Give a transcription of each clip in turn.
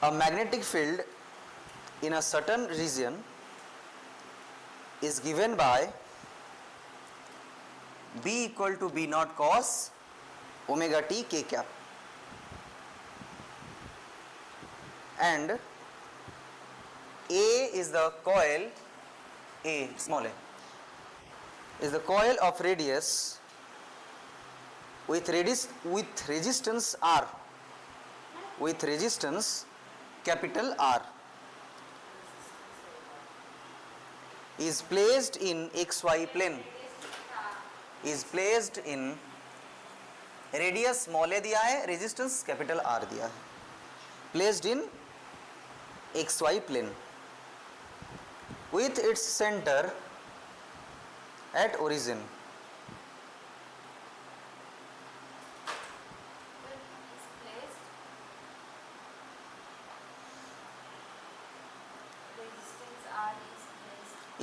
A magnetic field in a certain region is given by B equal to B naught cos omega t k cap, and A is the coil, A small a is the coil of radius with resistance R, with resistance capital R, is placed in xy plane, is placed in radius small A दिया है, resistance capital R दिया है, placed in X Y plane with its centre at origin.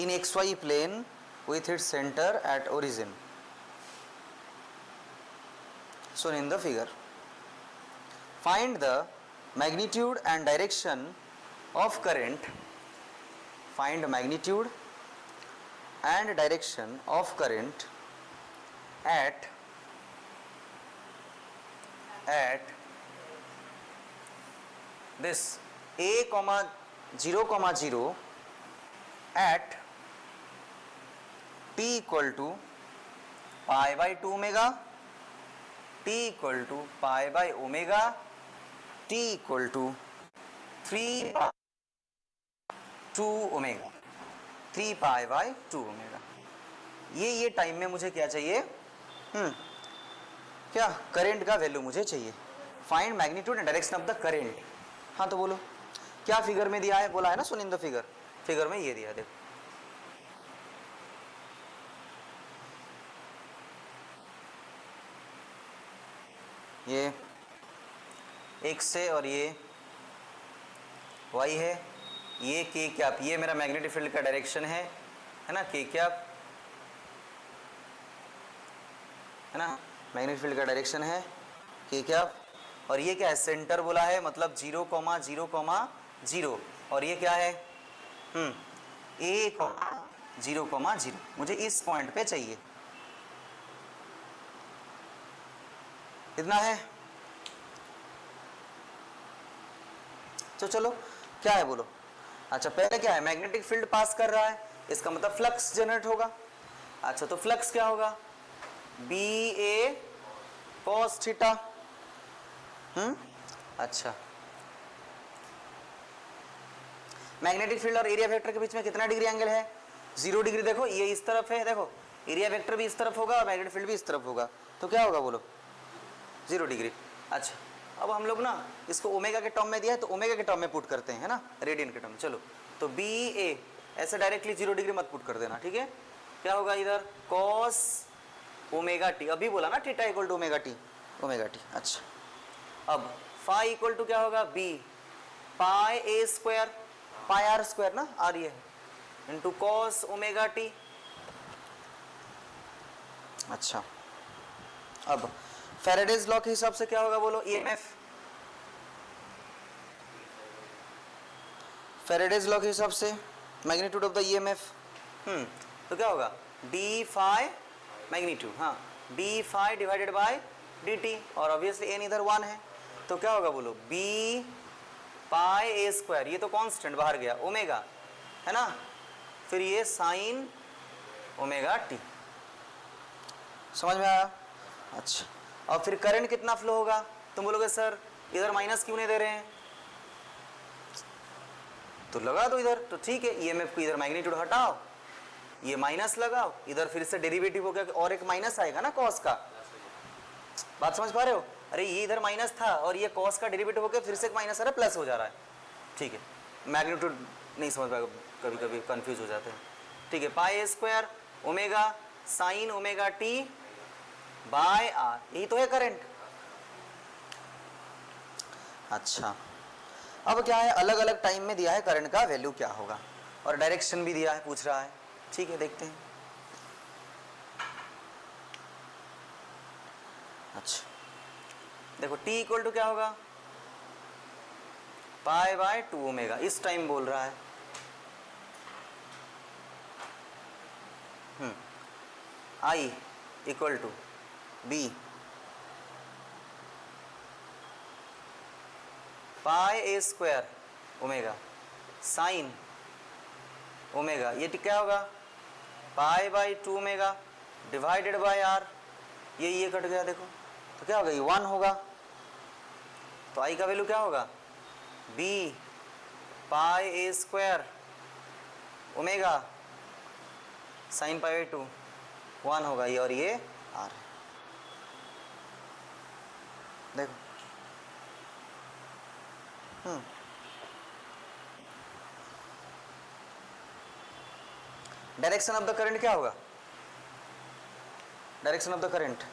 In xy plane with its center at origin, shown in the figure. Find the magnitude and direction of current. Find magnitude and direction of current at this a comma 0 at t equal to pi by 2 omega, t equal to pi by omega, t equal to 3 pi 2 omega, 3 pi by 2 omega. ये time में मुझे क्या चाहिए? क्या current का value मुझे चाहिए. Find magnitude and direction of the current. हाँ तो बोलो क्या फिगर में दिया है, बोला है ना सुन इन द फिगर. फिगर में ये दिया है, देखो ये x से और ये y है, ये k कैप, ये मेरा मैग्नेटिक फील्ड का डायरेक्शन है ना, k कैप है ना, मैग्नेटिक फील्ड का डायरेक्शन है k कैप. और ये क्या है, सेंटर बोला है, मतलब 0, 0, 0. और ये क्या है, a, 0, 0. मुझे इस पॉइंट पे चाहिए, इतना है. तो चलो क्या है बोलो. अच्छा पहले क्या है, मैग्नेटिक फील्ड पास कर रहा है, इसका मतलब फ्लक्स जनरेट होगा. अच्छा तो फ्लक्स क्या होगा, बी ए कॉस थीटा. अच्छा मैग्नेटिक फील्ड और एरिया वेक्टर के बीच में कितना डिग्री एंगल है, 0 डिग्री. देखो ये इस तरफ है, देखो एरिया वेक्टर भी इस तरफ होगा और मैग्नेटिक फील्ड भी इस तरफ होगा, तो क्या होगा बोलो, 0 डिग्री. अच्छा अब हम लोग ना इसको ओमेगा के टर्म में दिया है तो ओमेगा के टर्म में पुट करते हैं, है ना, रेडियन के टर्म में. चलो तो बी ए ऐसे डायरेक्टली 0 डिग्री मत पुट कर देना, ठीक है. क्या होगा इधर, कॉस ओमेगा टी, अभी बोला ना theta equal to omega t. अच्छा अब फाई इक्वल टू क्या होगा, B pi A square, pi R square ना, आर ये है, इंटू कॉस ओमेगा टी. अच्छा अब फैराडेज लॉ के हिसाब से क्या होगा बोलो, ईएमएफ. फैराडेज लॉ के हिसाब से मैग्नीट्यूड ऑफ द ईएमएफ, तो क्या होगा, डी फाई मैग्नीट्यूड, हाँ d phi divided by D t. और ऑब्वियसली एन इधर 1 है, तो क्या होगा बोलो, बी पाई ए स्क्वायर, ये तो कांस्टेंट बाहर गया, ओमेगा है ना, फिर ये साइन ओमेगा टी. समझ में आया. अच्छा और फिर करंट कितना फ्लो होगा, तुम बोलोगे सर इधर माइनस क्यों नहीं दे रहे हैं, तो लगा दो इधर, तो ठीक है, ईएमएफ को इधर मैग्नीट्यूड हटाओ, ये माइनस लगाओ, इधर फिर से डेरिवेटिव हो गया और एक माइनस आएगा ना कॉस का. बात समझ पा रहे हो, अरे ये इधर माइनस था और ये कॉस का डेरिवेटिव हो गया, फिर से एक माइनस आ रहा है, प्लस हो जा रहा है. ठीक है, मैग्नीट्यूड नहीं समझ पाएगा, कभी कभी कंफ्यूज हो जाते हैं. ठीक है, pi A square omega sine omega T by R, यही तो है करंट. अच्छा अब क्या है, अलग अलग टाइम में दिया है करंट का वैल्यू क्या होगा, और डायरेक्शन भी दिया है, पूछ रहा है. ठीक है देखते हैं. अच्छा देखो t इक्वल टू क्या होगा, पाई बाय 2 ओमेगा, इस टाइम बोल रहा है। I equal to B pi A square omega sine omega, ये क्या होगा pi by 2 omega divided by R, ये कट गया देखो, तो क्या होगा ये 1 होगा। तो आई का वैल्यू क्या होगा B pi A square omega sine pi by 2 1 होगा ये, और ये आर है। देखो डायरेक्शन ऑफ द करंट क्या होगा, direction of the current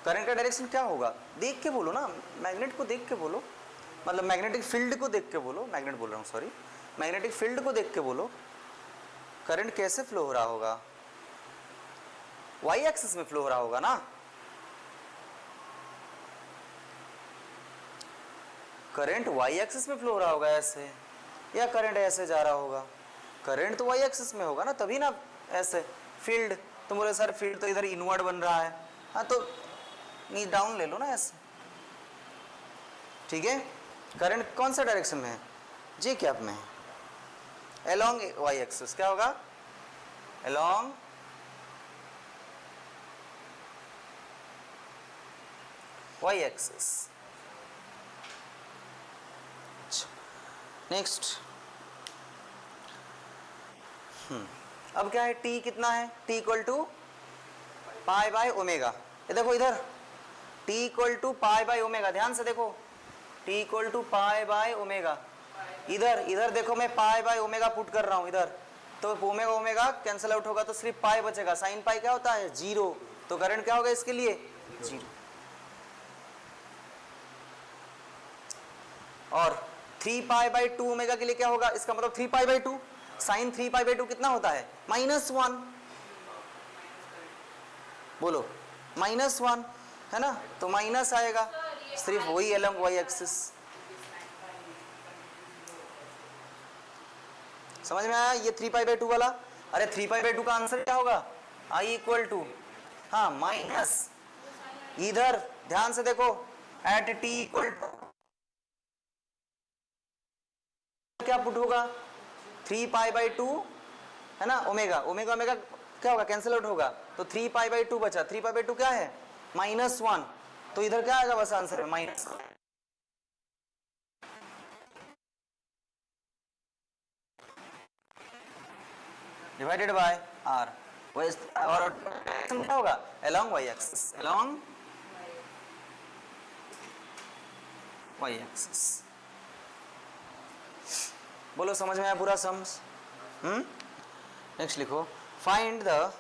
current का डायरेक्शन क्या होगा, देख के बोलो ना, मैग्नेट को देख के बोलो, मतलब मैग्नेटिक फील्ड को देख के बोलो, मैग्नेट बोल रहा हूँ सॉरी, मैग्नेटिक फील्ड को देख के बोलो करंट कैसे फ्लो हो रहा होगा, वाई एक्सिस में फ्लो हो रहा होगा ना। करंट वाई एक्सिस में फ्लो हो रहा होगा ऐसे, या करंट ऐसे जा रहा होगा, करंट तो वाई एक्सिस में होगा ना, तभी ना ऐसे। फील्ड तुम बोले सर फील्ड तो इधर इनवर्ड बन रहा है, हाँ तो नी डाउन ले लो ना ऐसे, ठीक है। करंट कौन सा डायरेक्शन में है, जे कैप में है, अलोंग वाई एक्सिस, क्या होगा अलोंग वाई एक्सिस। नेक्स्ट अब क्या है, t कितना है, t equal to pi by omega, ये देखो इधर t equal to pi by omega, ध्यान से देखो t equal to pi by omega, इधर देखो मैं पाई बाय ओमेगा पुट कर रहा हूँ इधर, तो ओमेगा ओमेगा कैंसिल आउट होगा तो सिर्फ पाई बचेगा, साइन पाई क्या होता है 0, तो करंट क्या होगा इसके लिए 0। और 3 पाई बाई 2 ओमेगा के लिए क्या होगा, इसका मतलब 3 pi by 2, sine 3 pi by 2 कितना होता है -1, बोलो -1 है ना, तो माइनस आएगा, सिर्फ वही अलोंग वाई एक्सिस। समझ में आया ये 3 पाई बाई 2 वाला। अरे 3 पाई बाई 2 का आंसर क्या होगा, आई इक्वल टू हाँ माइनस, इधर ध्यान से देखो एट टी इक्वल टू क्या पुट होगा 3 पाई बाई 2 है ना, ओमेगा ओमेगा ओमेगा क्या होगा कैंसिल आउट होगा, तो 3 पाई बाई 2 बचा, 3 पाई बाई 2 क्या है -1, तो इधर क्या आएगा बस आंसर में माइनस, डिवाइडेड बाय आर, और क्या होगा along y axis, along y axis. बोलो समझ में आया पूरा सम्स। नेक्स्ट लिखो find the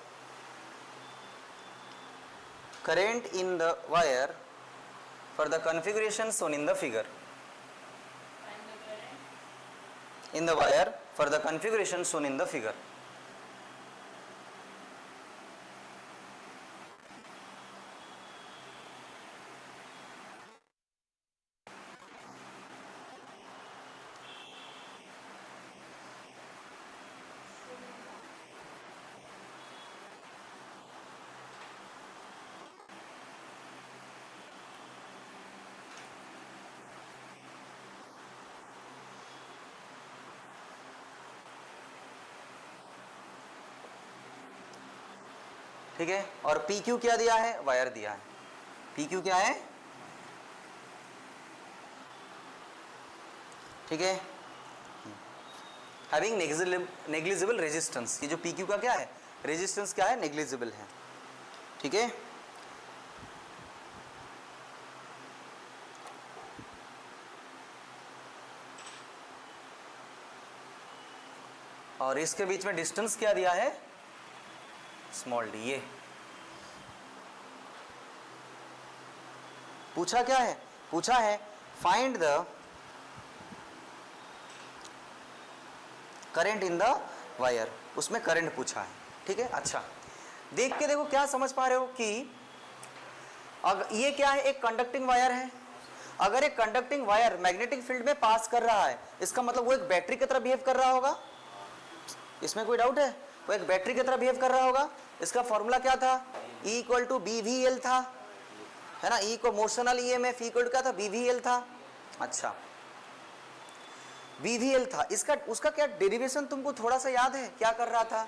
current in the wire for the configuration shown in the figure, in the wire for the configuration shown in the figure। ठीक है, और P Q क्या दिया है, वायर दिया है, पी क्यू क्या है, ठीक है, हैविंग नेग्लिजिबल रेजिस्टेंस, ये जो पी क्यू का क्या है रेजिस्टेंस क्या है नेग्लिजिबल है, ठीक है। और इसके बीच में डिस्टेंस क्या दिया है स्मॉल डी, ये पूछा क्या है, पूछा है find the current in the wire, उसमें करंट पूछा है, ठीक है। अच्छा देख के देखो क्या समझ पा रहे हो कि अब ये क्या है, एक कंडक्टिंग वायर है। अगर एक कंडक्टिंग वायर मैग्नेटिक फील्ड में पास कर रहा है, इसका मतलब वो एक बैटरी की तरह बिहेव कर रहा होगा। इसमें कोई डाउट है? वो एक बैटरी की तरह बिहेव कर रहा होगा। इसका फॉर्मूला क्या था? E इक्वल टू BVL था, है ना। E को मोशनल EMF इक्वल टू क्या था? BVL था। अच्छा, BVL था। इसका उसका क्या डेरिवेशन तुमको थोड़ा सा याद है? क्या कर रहा था?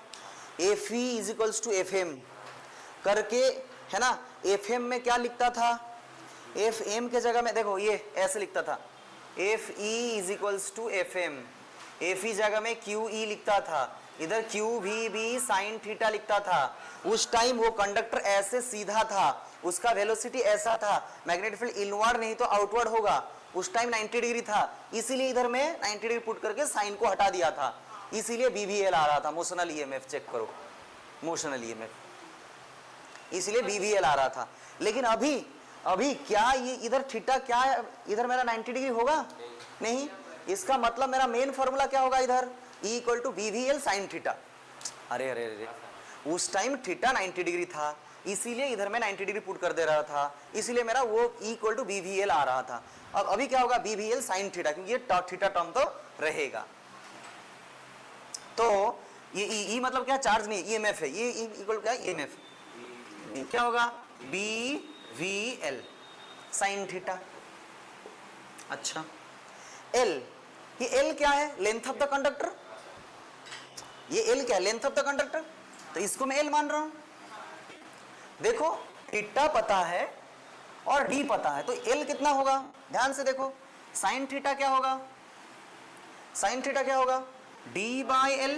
FE is equals to FM करके, है ना। FM में क्या लिखता था? FM के जगह में देखो ये ऐसे लिखता था, FE is equals to FM। FE जगह में QE लिखता था, इधर QVB साइन थीटा लिखता था। उस टाइम वो कंडक्टर ऐसे सीधा था, उसका वेलोसिटी ऐसा था, मैग्नेटिक फील्ड इनवर्ड नहीं तो आउटवर्ड होगा। उस टाइम 90 डिग्री था, इसीलिए इधर में 90 डिग्री पुट करके साइन को हटा दिया था, इसीलिए BVL आ रहा था। मोशनल EMF चेक करो, मोशनल EMF, इसलिए BVL आ रहा था। लेकिन अभी क्या ये इधर थीटा क्या है? इधर मेरा 90 डिग्री होगा नहीं। इसका मतलब मेरा मेन फॉर्मूला क्या होगा इधर? E equal to BVL sine theta. अरे अरे अरे, उस टाइम थीटा 90 डिग्री था, इसीलिए इधर मैं 90 डिग्री पुट कर दे रहा था, इसीलिए मेरा वो E इक्वल टू BVL आ रहा था। अब अभी क्या होगा? BVL साइन थीटा, क्योंकि ये थीटा टर्म तो रहेगा। तो ये E मतलब क्या? चार्ज नहीं, EMF है। ये E इक्वल क्या? EMF। क्या होगा? BVL sine theta. अच्छा, L, ये L क्या है? Length of the conductor. ये L क्या है? Length of the conductor. तो इसको मैं L मान रहा हूं। देखो थीटा पता है और D पता है, तो L कितना होगा? ध्यान से देखो, साइन थीटा क्या होगा? साइन थीटा क्या होगा? D by L।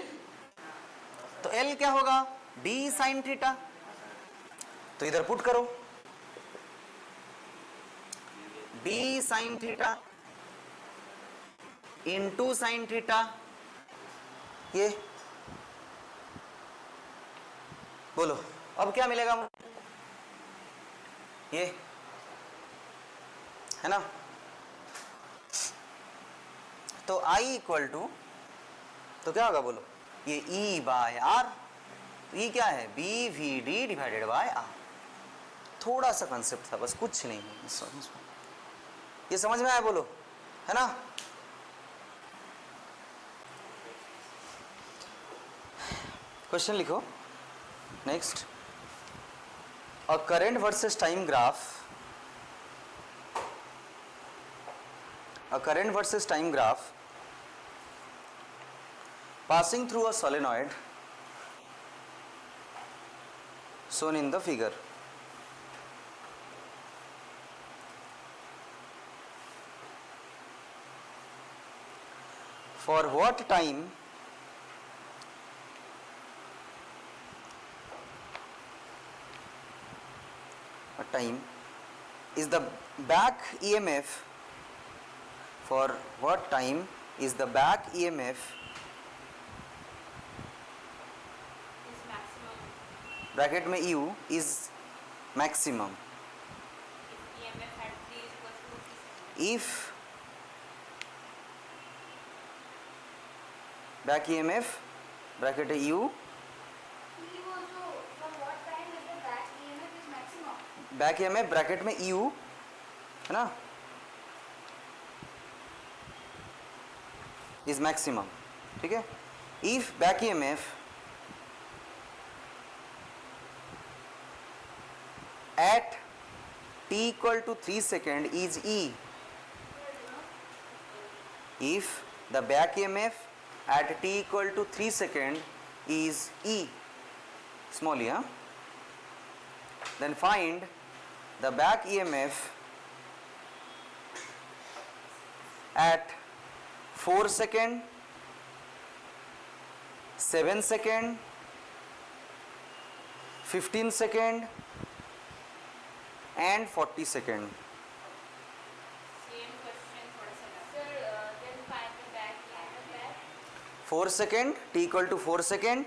तो L क्या होगा? D sine theta. तो इधर पुट करो, D sine theta into sine theta. ये बोलो अब क्या मिलेगा मुझे? ये है ना। तो I इक्वल टू, तो क्या होगा बोलो? ये E बाय R। E क्या है? BVD divided by R। थोड़ा सा कंसेप्ट था बस, कुछ नहीं है। ये समझ में आया? बोलो, है ना। क्वेश्चन लिखो next. A current versus time graph, a current versus time graph passing through a solenoid shown in the figure. For what time is the back EMF? For what time is the back EMF is maximum bracket में U is maximum if EMF at 3 is equals to 50 if back EMF bracket है U, from what time is the back EMF is maximum? back EMF bracket में U, है ना, is maximum। ठीक है। if back EMF at t equal to 3 second is E, if the back EMF at t equal to 3 second is E, small e, then find the back EMF at 4 second, 7 second, 15 second and 40 second। Same question थोड़ा सा अलग। Sir, then find the back EMF at 4 second, t equal to 4 second,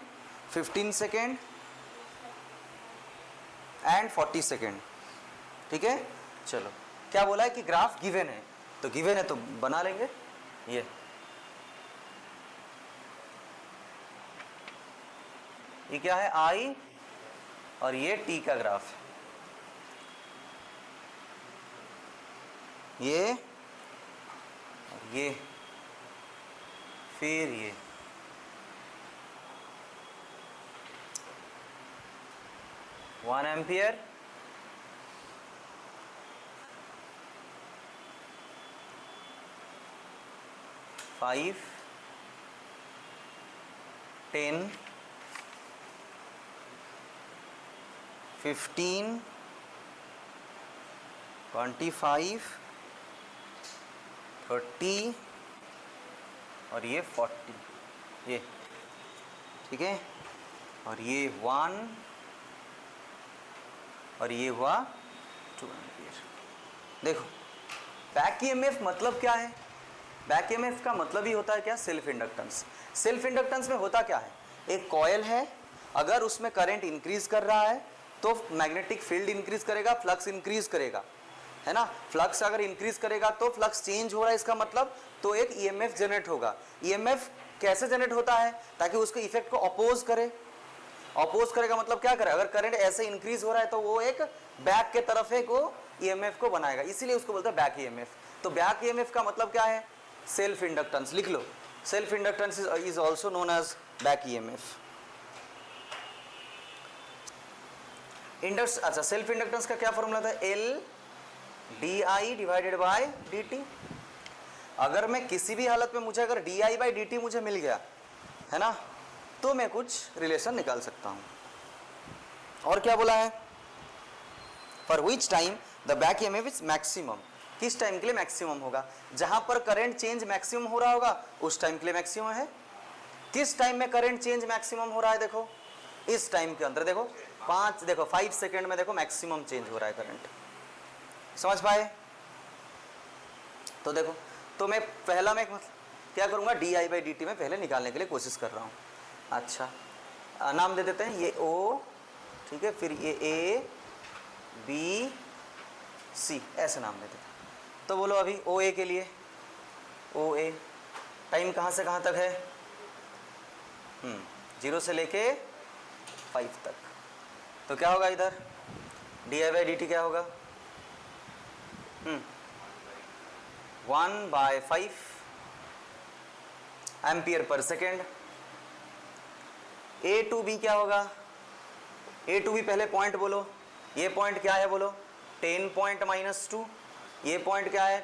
15 second and 40 second। ठीक है। चलो, क्या बोला है कि ग्राफ गिवन है, तो गिवन है तो बना लेंगे। ये क्या है? I और ये t का ग्राफ है। ये और ये, फिर ये, वन एम्पियर, फाइव, 10, 15, 25, 30 और ये 40, ये ठीक है। और ये 1 और ये हुआ 2 एम्पियर। देखो बैक ईएमएफ मतलब क्या है? बैक ईएमएफ का मतलब ही होता है क्या? Self inductance. सेल्फ इंडक्टेंस में होता क्या है? एक कॉइल है, अगर उसमें करंट इंक्रीज कर रहा है तो मैग्नेटिक फील्ड इंक्रीज करेगा, फ्लक्स इंक्रीज करेगा, है ना। फ्लक्स अगर इंक्रीज करेगा तो फ्लक्स चेंज हो रहा है, इसका मतलब तो एक ईएमएफ जनरेट होगा। ईएमएफ कैसे जनरेट होता है? ताकि उसके इफेक्ट को अपोज करे। अपोज करेगा मतलब क्या करे? अगर करंट ऐसे इंक्रीज हो रहा है तो वो एक बैक के तरफ एक वो ईएमएफ को बनाएगा, इसीलिए उसको बोलते हैं बैक ईएमएफ। तो बैक ईएमएफ का मतलब क्या है? Self inductance. लिख लो, self inductance is also known as back EMF. इंडक्स, अच्छा सेल्फ इंडक्टेंस का क्या फॉर्मूला था? L D I divided by D T. अगर मैं किसी भी हालत में मुझे अगर D I by D T मुझे मिल गया है ना, तो मैं कुछ रिलेशन निकाल सकता हूं। और क्या बोला है? For which time the back EMF is maximum. किस टाइम के लिए मैक्सिमम होगा? जहां पर करंट चेंज मैक्सिमम हो रहा होगा उस टाइम के लिए मैक्सिमम है। किस टाइम में करंट चेंज मैक्सिमम हो रहा है? देखो इस टाइम के अंदर देखो 5 सेकेंड में देखो मैक्सिमम चेंज हो रहा है करंट। समझ पाए? तो देखो, तो मैं पहला मैं क्या करूंगा? D I by D T में पहले निकालने के लिए कोशिश कर रहा हूं। अच्छा नाम दे देते हैं, ये ओ, ठीक है, फिर ये ए बी सी, ऐसे नाम दे देते हैं। तो बोलो अभी ओ ए के लिए, ओ ए टाइम कहाँ से कहाँ तक है? 0 से लेके 5 तक। तो क्या होगा इधर? D I by D T क्या होगा? 1/5 ampere per second. A to be क्या होगा? ए टू बी पहले पॉइंट बोलो, ये पॉइंट क्या है बोलो? 10 पॉइंट -2। ये पॉइंट क्या है?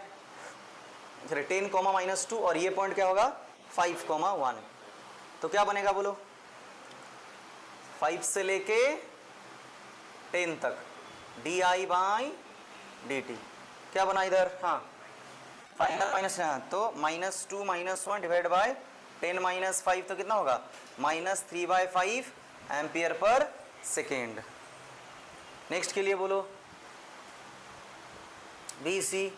10, -2 और ये पॉइंट क्या होगा? 5, 1। तो क्या बनेगा बोलो? 5 से लेके 10 तक D I by D T क्या बना इधर? हाँ माइनस, तो -2 -1 डिवाइड बाय 10 - 5 तो कितना होगा? -3/5 एम्पियर पर सेकेंड। नेक्स्ट के लिए बोलो, बी सी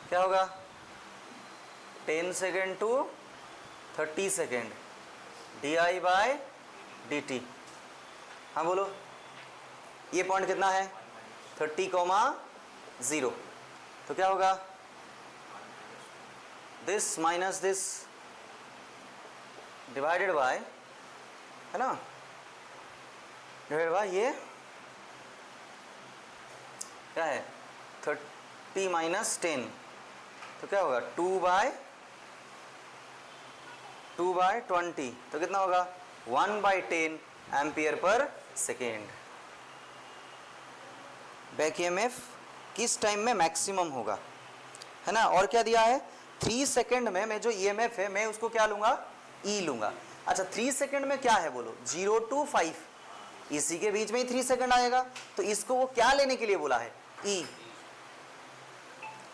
क्या होगा? 10 second to 30 second D I by D T. हाँ बोलो, ये पॉइंट कितना है? 30,0। तो क्या होगा? This minus this divided by, है ना, डिवाइडेड बाय ये क्या है? 30 - 10 तो क्या होगा? 2/20 तो कितना होगा? 1/10 ampere per second. Back EMF किस टाइम में मैक्सिमम होगा, है ना। और क्या दिया है? 3 सेकेंड में मैं जो ईएमएफ है मैं उसको क्या लूंगा? ई लूंगा। अच्छा 3 सेकेंड में क्या है बोलो? 0 to 5, इसी के बीच में ही 3 सेकेंड आएगा। तो इसको वो क्या लेने के लिए बोला है? ई।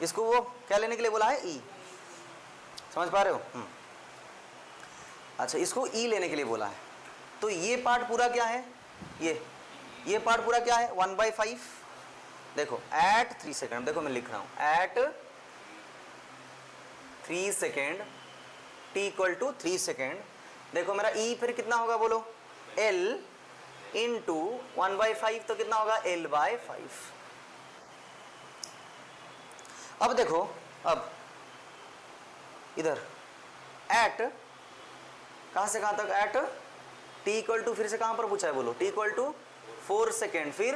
इसको वो क्या लेने के लिए बोला है? ई। समझ पा रहे हो? अच्छा इसको ई लेने के लिए बोला है। तो ये पार्ट पूरा क्या है? ये पार्ट पूरा क्या है? 1/5। देखो एट 3 सेकेंड, देखो मैं लिख रहा हूं एट 3 सेकेंड t = 3 सेकेंड। देखो मेरा ई फिर कितना होगा बोलो? l इंटू 1/5 तो कितना होगा? l/5। अब देखो, अब इधर एट कहां से कहां तक? एट t = फिर से कहां पर पूछा है बोलो? t = 4 सेकेंड, फिर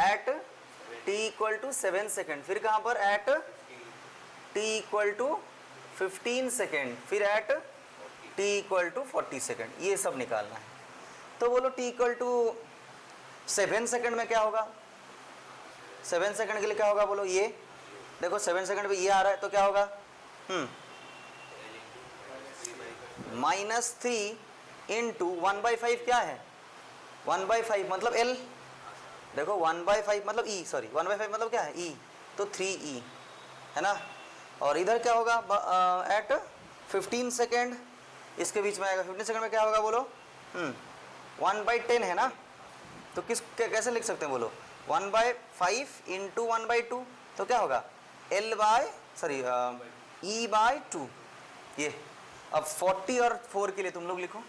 एट t = 7 सेकेंड, फिर कहां पर? At t equal to 15 second, फिर at t equal to 40 second, ये सब निकालना है। तो बोलो t इक्वल टू 7 सेकेंड में क्या होगा, 7 सेकेंड के लिए क्या होगा बोलो, ये देखो 7 सेकेंड पे ये आ रहा है तो क्या होगा, -3 इंटू 1/5 क्या है, 1/5 मतलब L, देखो 1/5 मतलब E, सॉरी 1/5 मतलब क्या है E, तो 3E है ना। और इधर क्या होगा एट 15 सेकेंड, इसके बीच में आएगा 15 सेकेंड में क्या होगा बोलो, 1/10 है ना। तो कैसे लिख सकते हैं बोलो, 1/5 इंटू 1/2 तो क्या होगा E/2 ये। अब 40 और 4 के लिए तुम लोग लिखो,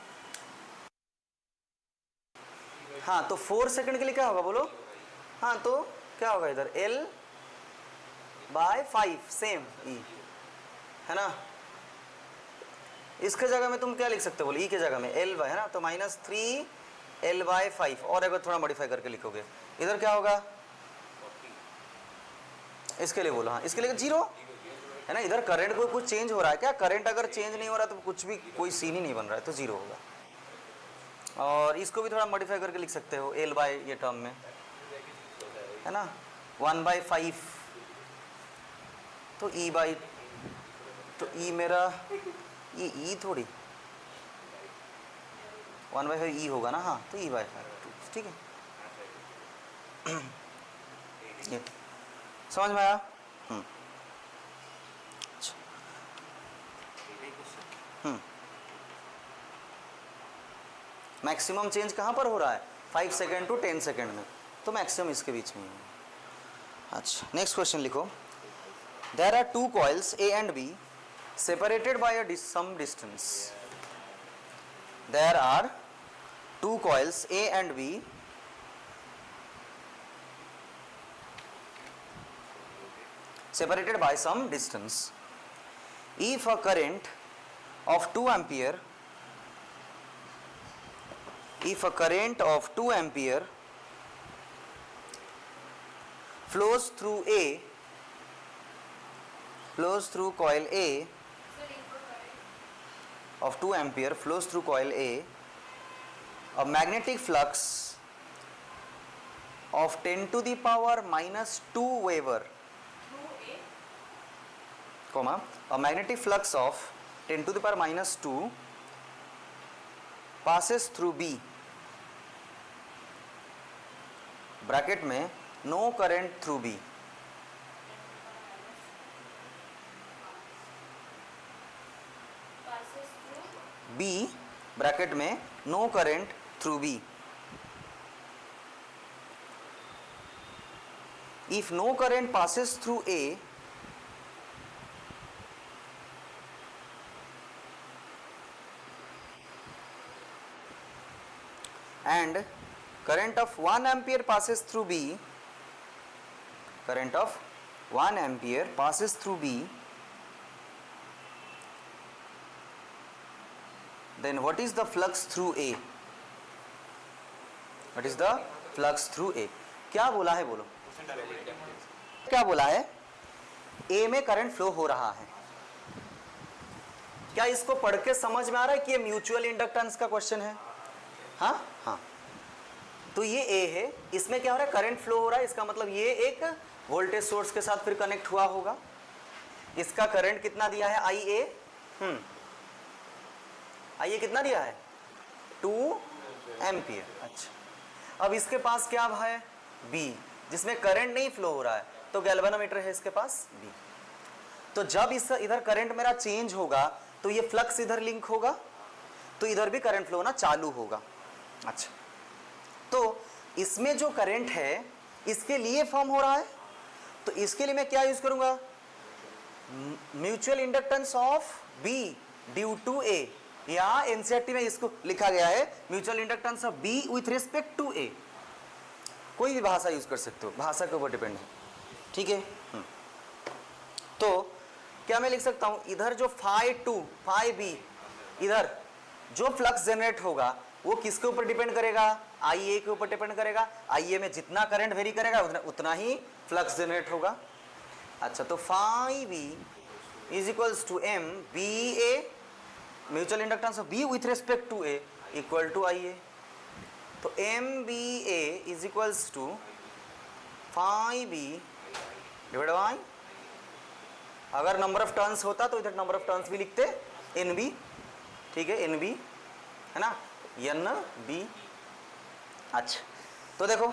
हाँ तो 4 सेकंड के लिए क्या होगा बोलो, हाँ तो क्या होगा इधर L/5 सेम E है ना। इसके जगह में तुम क्या लिख सकते हो बोलो, E के जगह में L है ना, तो -3 L/5, और अगर थोड़ा मॉडिफाई करके लिखोगे इधर क्या होगा, इसके लिए बोलो, हाँ इसके लिए 0 है ना। इधर करंट को कुछ चेंज हो रहा है क्या, करंट अगर चेंज नहीं हो रहा तो कुछ भी कोई सीन ही नहीं बन रहा है, तो 0 होगा। और इसको भी थोड़ा मॉडिफाई करके लिख सकते हो L बाय ये टर्म में है ना, 1/5 तो E बाई, तो E मेरा E थोड़ी 1/5 E होगा ना, हाँ तो E/5 ठीक है। ये समझ में आया, मैक्सिमम चेंज कहाँ पर हो रहा है, 5 सेकेंड टू 10 सेकेंड में, तो मैक्सिमम इसके बीच में है। अच्छा नेक्स्ट क्वेश्चन लिखो, there are 2 coils A and B separated by some distance. There are 2 coils A and B separated by some distance. If a current of 2 ampere, if a current of 2 ampere flows through A, flows through coil A, of 2 ampere flows through coil A, a magnetic flux of 10 to the power -2 Weber, comma, a magnetic flux of 10 to the power -2 passes through B, bracket में no current through B, B bracket में no current through B. If no current passes through A, and current of 1 ampere passes through B, current of 1 ampere passes through B, then what is the flux through A? What is the flux through A? क्या बोला है बोलो, क्या बोला है, A में current flow हो रहा है। क्या इसको पढ़ के समझ में आ रहा है कि ये म्यूचुअल इंडक्टेंस का क्वेश्चन है, हाँ हाँ। तो ये A है, इसमें क्या हो रहा है, करंट फ्लो हो रहा है, इसका मतलब ये एक वोल्टेज सोर्स के साथ फिर कनेक्ट हुआ होगा। इसका करंट कितना दिया है IA, IA कितना दिया है 2 एम्पियर। अच्छा अब इसके पास क्या है B, जिसमें करंट नहीं फ्लो हो रहा है, तो गैल्वेनोमीटर है इसके पास B। तो जब इस इधर करंट मेरा चेंज होगा तो ये फ्लक्स इधर लिंक होगा, तो इधर भी करंट फ्लो होना चालू होगा। अच्छा तो इसमें जो करंट है इसके लिए फॉर्म हो रहा है, तो इसके लिए मैं क्या यूज करूंगा, mutual inductance of B due to A, या एनसीईआरटी में इसको लिखा गया है mutual inductance of B with respect to A। कोई भी भाषा यूज कर सकते हो, भाषा के ऊपर डिपेंड है, ठीक है। तो क्या मैं लिख सकता हूं, इधर जो φ2 φB, इधर जो फ्लक्स जनरेट होगा वो किसके ऊपर डिपेंड करेगा, IA के ऊपर डिपेंड करेगा। IA में जितना करंट वेरी करेगा उतना ही फ्लक्स जनरेट होगा। अच्छा तो φB is equals to M B A, mutual inductance of B with respect to A equal to I A. तो M B A is equals to five B divide by, अगर number of turns होता तो इधर number of turns भी लिखते N B, ठीक है, N B है ना, एन बी। अच्छा तो देखो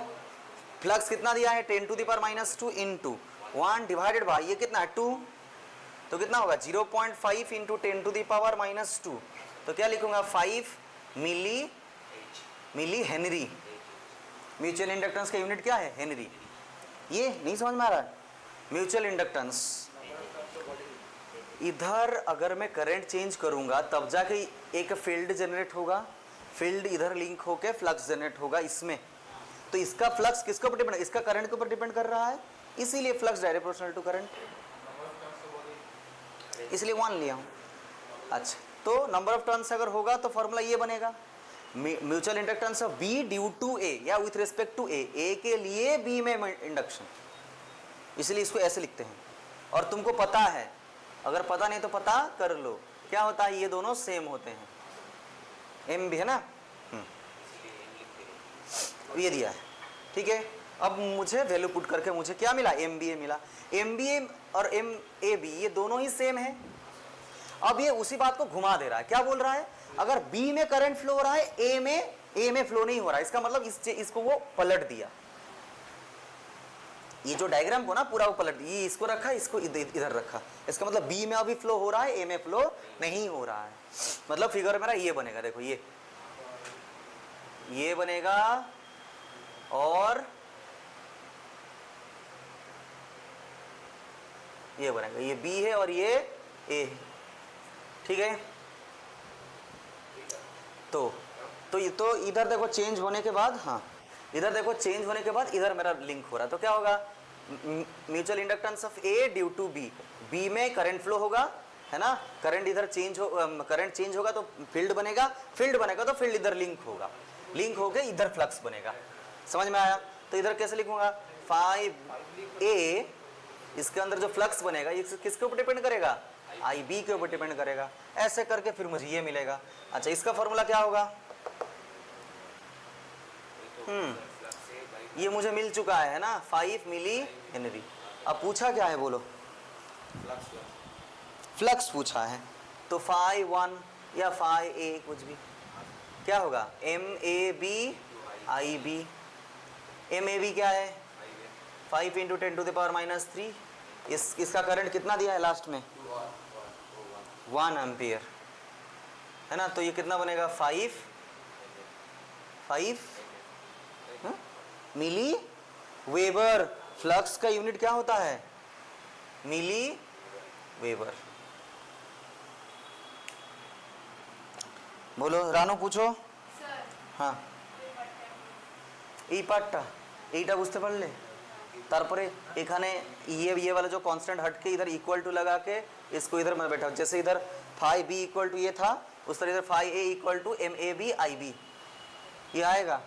फ्लक्स कितना दिया है 10 to the power minus 2 into 1 divided by ये कितना है 2, तो कितना होगा 0.5 into 10 to the power minus 2, तो क्या लिखूंगा 5 मिली हेनरी। म्यूचुअल इंडक्टेंस का यूनिट क्या है हेनरी। ये नहीं समझ में आ रहा है म्यूचुअल इंडक्टेंस। इधर अगर मैं करंट चेंज करूंगा तब जाके एक फील्ड जनरेट होगा, फील्ड इधर लिंक होके फ्लक्स जनरेट होगा इसमें, तो इसका फ्लक्स किसके ऊपर डिपेंड, इसका करंट के ऊपर डिपेंड कर रहा है, इसीलिए flux direct proportional to current, इसलिए 1 लिया हूं। अच्छा तो नंबर ऑफ टर्न्स अगर होगा तो फॉर्मूला ये बनेगा mutual inductance of B due to A या विथ रिस्पेक्ट टू ए के लिए बी में इंडक्शन, इसलिए इसको ऐसे लिखते हैं। और तुमको पता है, अगर पता नहीं तो पता कर लो, क्या होता है ये दोनों सेम होते हैं, एम भी है ना, ये दिया है, ठीक है। अब मुझे वैल्यू पुट करके मुझे क्या मिला, एम बी ए मिला। एम बी ए और एम ए बी ये दोनों ही सेम है। अब ये उसी बात को घुमा दे रहा है, क्या बोल रहा है, अगर बी में करंट फ्लो हो रहा है ए में फ्लो नहीं हो रहा है, इसका मतलब इसको वो पलट दिया, ये जो डायग्राम को ना पूरा वो पलट दिया, ये इसको रखा इसको इधर रखा, इसका मतलब बी में अभी फ्लो हो रहा है ए में फ्लो नहीं हो रहा है। मतलब फिगर मेरा ये बनेगा, देखो ये बनेगा और ये बनेगा, ये बी है और ये ए है, ठीक है। तो इधर देखो चेंज होने के बाद, हाँ इधर देखो चेंज होने के बाद इधर मेरा लिंक हो रहा है, तो क्या होगा mutual inductance of A due to B, B में करंट फ्लो होगा है ना, करंट इधर करंट चेंज होगा तो फील्ड बनेगा तो फील्ड इधर लिंक होगा, लिंक होके इधर फ्लक्स बनेगा। समझ में आया। तो इधर कैसे लिखूंगा 5A, इसके अंदर जो फ्लक्स बनेगा ये किसके ऊपर डिपेंड करेगा, IB के ऊपर डिपेंड करेगा। ऐसे करके फिर मुझे ये मिलेगा। अच्छा इसका फॉर्मूला क्या होगा, ये मुझे मिल चुका है ना 5 मिली हेनरी। अब पूछा क्या है बोलो, फ्लक्स पूछा है, तो 5 या 5A कुछ भी क्या होगा MAB IB। MAB क्या है 5 into 10 to the power minus 3, इसका करंट कितना दिया है लास्ट में 1 एम्पियर है ना, तो ये कितना बनेगा 5 मिली वेबर। फ्लक्स का यूनिट क्या होता है मिली वेबर। बोलो रानू पूछो। हाँ এই পার্টটা এইটা বুঝতে পারলে তারপরে এখানে ये वाला जो कांस्टेंट हट के इधर इक्वल टू लगा के इसको इधर मैं बैठा, जैसे इधर 5B इक्वल टू ये था उस तरह इधर 5A equal to MAB IB ये आएगा।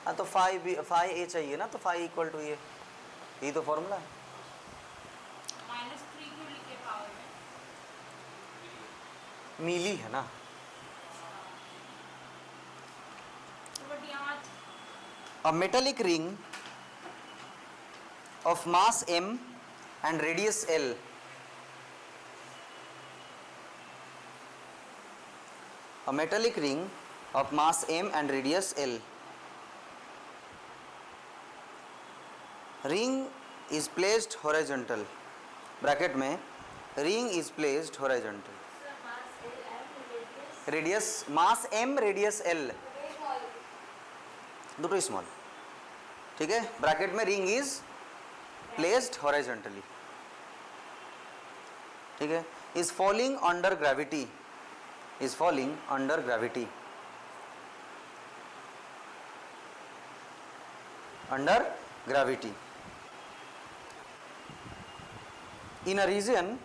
हाँ तो 5A चाहिए ना, तो 5 इक्वल टू ये तो फॉर्मूला है। -3 क्यों लिखे पावर में, मिली है ना, बट यहाँ a metallic ring of mass m and radius L a metallic ring of mass m and radius L, ring is placed horizontal, bracket में ring is placed horizontal, radius mass m radius L दुटो small, ठीक है। Bracket में ring is placed horizontally, ठीक है। Is falling under gravity, is falling under gravity, under gravity in a region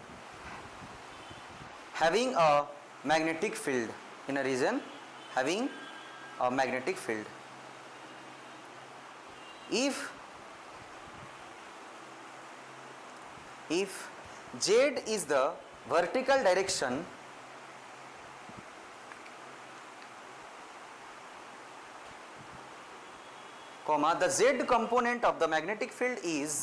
having a magnetic field, in a region having a magnetic field. If Z is the vertical direction comma the z component of the magnetic field is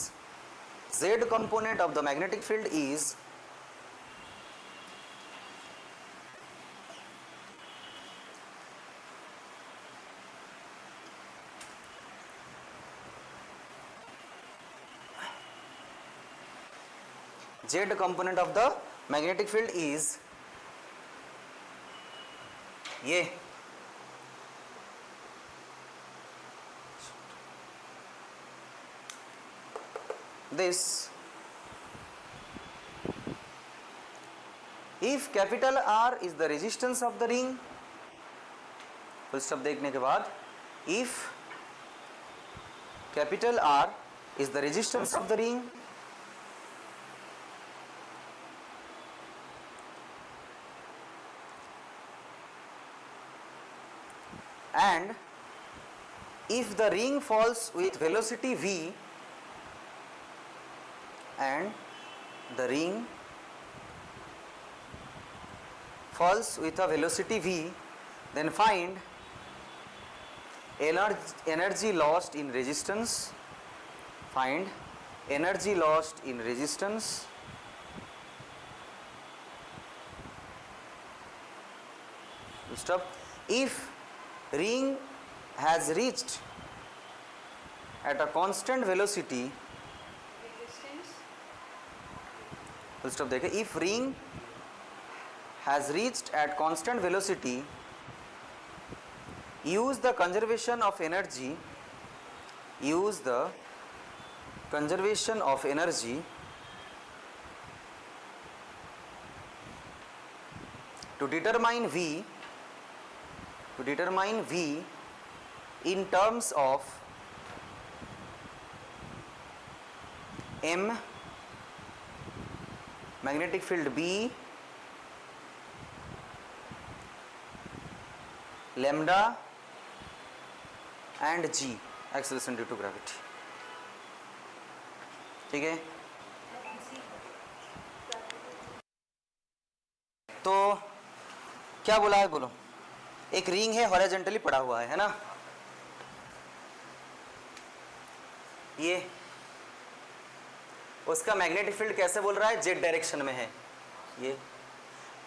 ये this if capital R is the resistance of the ring, full stop देखने के बाद if capital R is the resistance of the ring and if the ring falls with velocity v and the ring falls with a velocity v, then find energy lost in resistance, find energy lost in resistance stop if ring has reached at a constant velocity, resistance, full stop देखें, if ring has reached at constant velocity, use the conservation of energy, use the conservation of energy to determine V in terms of M magnetic field B, lambda and G acceleration due to gravity. ठीक है, तो क्या बोला है, बोलो। एक ring है, horizontally पड़ा हुआ है ना, ये उसका मैग्नेटिक फील्ड कैसे बोल रहा है, जेड डायरेक्शन में है ये,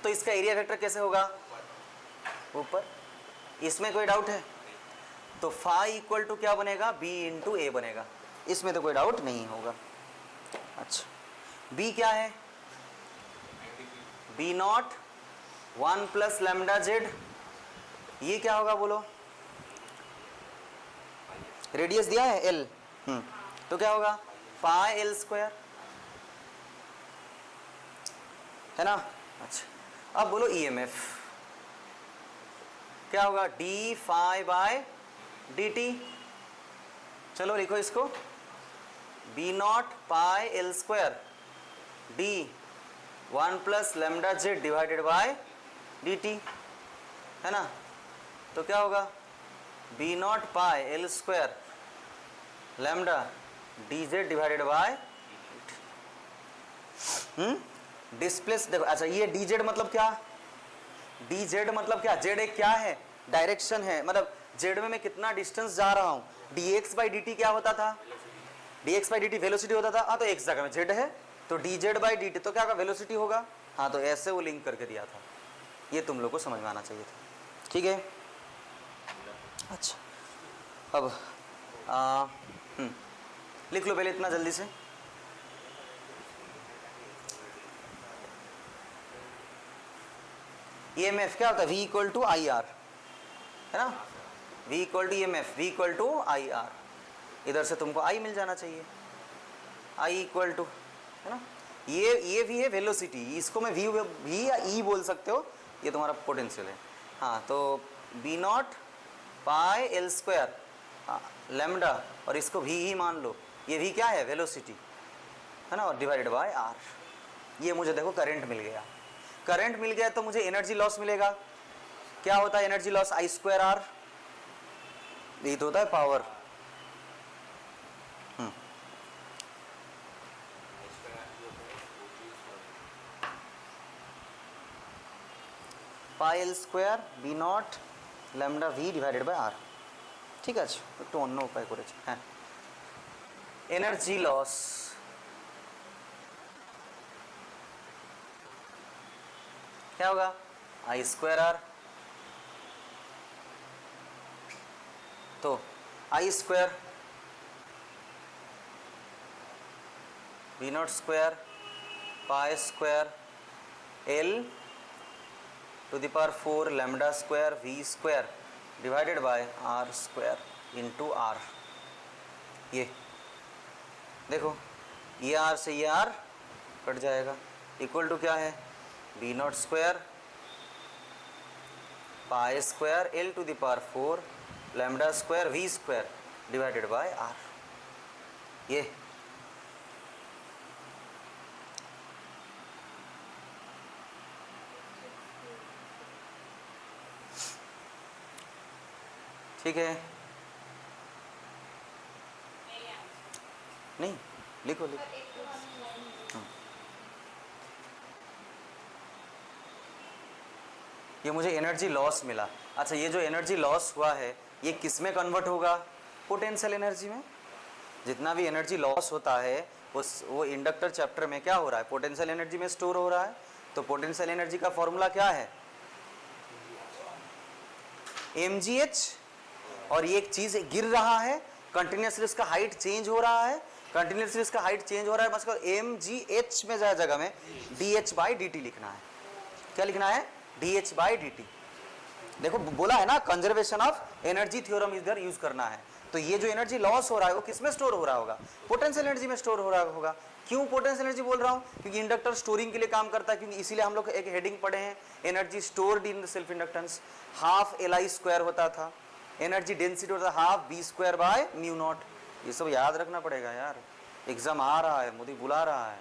तो इसका एरिया वेक्टर कैसे होगा, ऊपर। इसमें कोई डाउट है? तो फाई इक्वल टू क्या बनेगा, बी इंटू ए बनेगा, इसमें तो कोई डाउट नहीं होगा। अच्छा, बी क्या है, B not 1 plus lambda Z, ये क्या होगा बोलो, रेडियस दिया है एल, तो क्या होगा पाई एल स्क्वायर, है ना। अच्छा, अब बोलो ईएमएफ क्या होगा, D phi by D T. चलो लिखो इसको, B not pi L square D 1 plus lambda Z divided by D T, है ना। तो क्या होगा, B not pi L square lambda D Z divided by displace. देखो अच्छा, ये डी जेड मतलब क्या, डी जेड मतलब क्या, जेड एक क्या है, डायरेक्शन है, मतलब जेड में मैं कितना डिस्टेंस जा रहा हूँ। D x by D T क्या होता था, D x by D T velocity होता था। हाँ, तो एक जगह में जेड है तो D Z by D T तो क्या होगा, वेलोसिटी होगा। हाँ, तो ऐसे वो लिंक करके दिया था, ये तुम लोग को समझ में आना चाहिए था, ठीक है। अच्छा, अब लिख लो पहले इतना जल्दी से। ईएमएफ क्या होता है, V equal to I R, है ना, V equal to EMF, V equal to I R. इधर से तुमको I मिल जाना चाहिए, I इक्वल टू, है ना, ये भी है वेलोसिटी, इसको मैं V या E बोल सकते हो, ये तुम्हारा पोटेंशियल है। हाँ, तो B not pi L square lambda, और इसको V ही मान लो, ये V क्या है, वेलोसिटी, है ना, और डिवाइडेड बाय R। ये मुझे देखो करंट मिल गया, करंट मिल गया तो मुझे एनर्जी लॉस मिलेगा। क्या होता है energy loss, I square R, यही तो होता है power. Pi L square B naught lambda V divided by R. ঠিক আছে, একটু অন্য উপায় করেছি। হ্যাঁ, এনার্জি লস क्या होगा आई स्क्वायर आर। तो I square V naught square pi square L to the power 4 lambda square V square divided by R square into R. ये देखो, ये आर से ये आर कट जाएगा, इक्वल टू क्या है B naught square pi square L to the power 4 lambda square V square divided by R. ये ठीक है, नहीं लिखो लिखो। ये मुझे एनर्जी लॉस मिला। अच्छा, ये जो एनर्जी लॉस हुआ है ये किस में कन्वर्ट होगा? पोटेंशियल एनर्जी में। जितना भी एनर्जी लॉस होता है वो इंडक्टर चैप्टर में क्या हो रहा है, पोटेंशियल एनर्जी में स्टोर हो रहा है। तो पोटेंशियल एनर्जी का फॉर्मूला क्या है mgh, और ये एक चीज गिर रहा है कंटिन्यूसली, इसका हाइट चेंज हो रहा है, कंटिन्यूसली इसका हाइट चेंज हो रहा है, मतलब mgh में जगह में dh/dt लिखना है। क्या लिखना है? dh/dt। देखो बोला है ना कंजर्वेशन ऑफ एनर्जी थ्योरम इधर यूज करना है। तो ये जो एनर्जी लॉस हो रहा है वो किस में स्टोर हो रहा होगा? पोटेंशियल एनर्जी में स्टोर हो रहा होगा। क्यों पोटेंशियल एनर्जी बोल रहा हूँ? क्योंकि इंडक्टर स्टोरिंग के लिए काम करता है, क्योंकि इसीलिए हम लोग एक हेडिंग पढ़े हैं energy stored in the self inductance. Half Li square होता था, एनर्जी डेंसिटी होता था half b square by mu naught. ये सब याद रखना पड़ेगा यार, एग्जाम आ रहा है, मोदी बुला रहा है।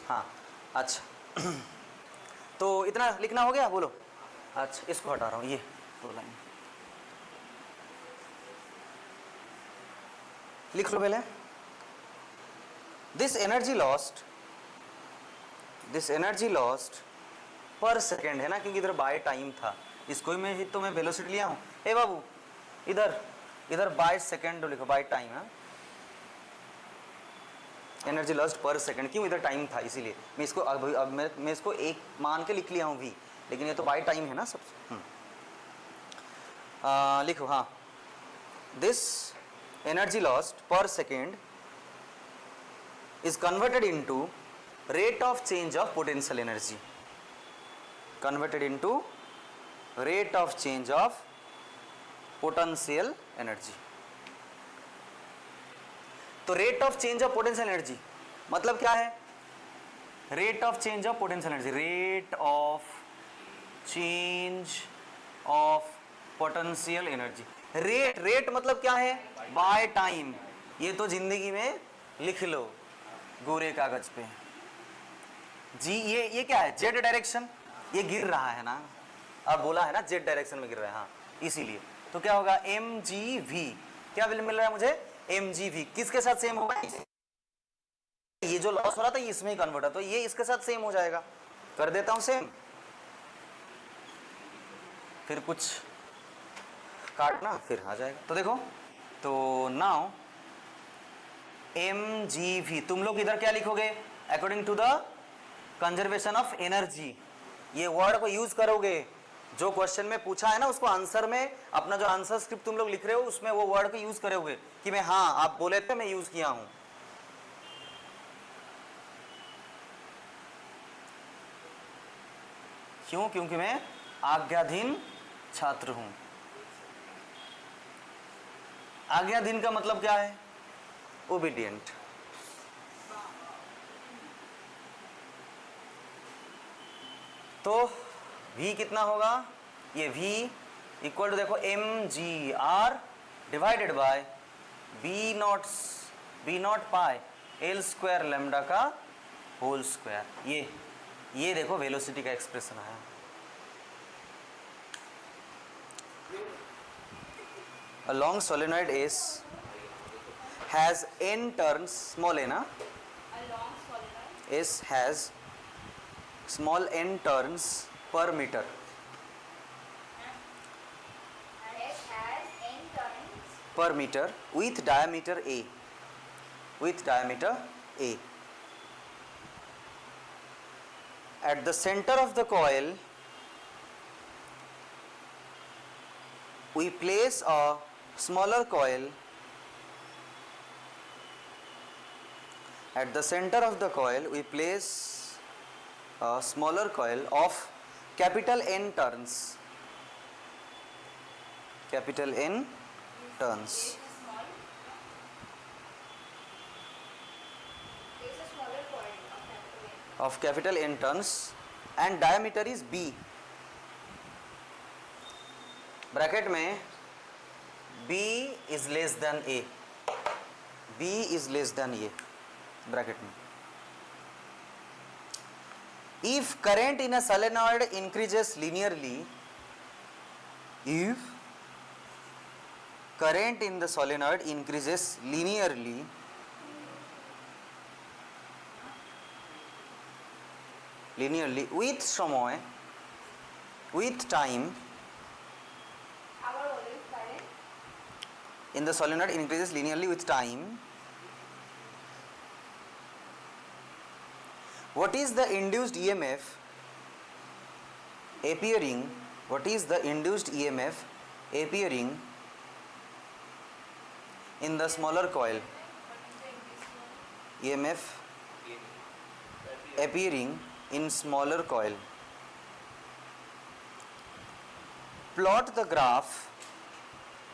हाँ अच्छा तो इतना लिखना हो गया, बोलो। अच्छा इसको हटा रहा हूँ, ये दो लाइन लिख लो पहले। This energy lost per second है ना, क्योंकि इधर बाय टाइम था, इसको में ही तो मैं वेलोसिटी लिया हूँ। ए बाबू इधर बाय सेकेंड लिखो, बाय टाइम है। एनर्जी लॉस्ट पर सेकंड, क्यों? इधर टाइम था इसीलिए मैं इसको अब मैं इसको एक मान के लिख लिया हूँ v, लेकिन ये तो बाय टाइम है ना सब। लिखो हाँ, this energy lost per second is converted into rate of change of potential energy, converted into rate of change of potential energy. तो rate of change of potential energy मतलब क्या है? Rate of change of potential energy, rate of change of potential energy. Rate मतलब क्या है? By time. ये तो जिंदगी में लिख लो गोरे कागज पे। जी ये क्या है? जेड डायरेक्शन, ये गिर रहा है ना, अब बोला है ना जेड डायरेक्शन में गिर रहा है, हाँ इसीलिए। तो क्या होगा? mgv, क्या मिल रहा है मुझे? mgv किसके साथ सेम होगा? ये जो लॉस हो रहा था ये इसमें ही कन्वर्ट है, तो ये इसके साथ सेम हो जाएगा। कर देता हूं सेम, फिर कुछ काटना फिर आ जाएगा। तो देखो, तो नाउ mgv तुम लोग इधर क्या लिखोगे? According to the conservation of energy, ये वर्ड को यूज करोगे। जो क्वेश्चन में पूछा है ना उसको आंसर में, अपना जो आंसर स्क्रिप्ट तुम लोग लिख रहे हो उसमें वो वर्ड को यूज करोगे कि मैं, हाँ आप बोले थे मैं यूज किया हूं। क्यों? क्योंकि मैं आज्ञाधीन छात्र हूं। आज्ञाधीन का मतलब क्या है? ओबीडियंट। तो v कितना होगा? ये v इक्वल टू देखो mgr divided by b not pi L square lambda का होल स्क्वायर। ये देखो वेलोसिटी का एक्सप्रेशन आया। A long solenoid S has n turns, small a ना, A long solenoid S has small n turns per metre has n turns per meter with diameter A. With diameter A. At the center of the coil, we place a smaller coil. At the center of the coil, we place a smaller coil of capital N turns. Capital N turns. is a smaller coil Of capital N turns and diameter is B. Bracket में B is less than A. B is less than A. Bracket में. If current in a solenoid increases linearly, if current in the solenoid increases linearly, with समय, with time, our volume current in the solenoid increases linearly with time, what is the induced EMF appearing? What is the induced EMF appearing in the smaller coil? EMF appearing in smaller coil. Plot the graph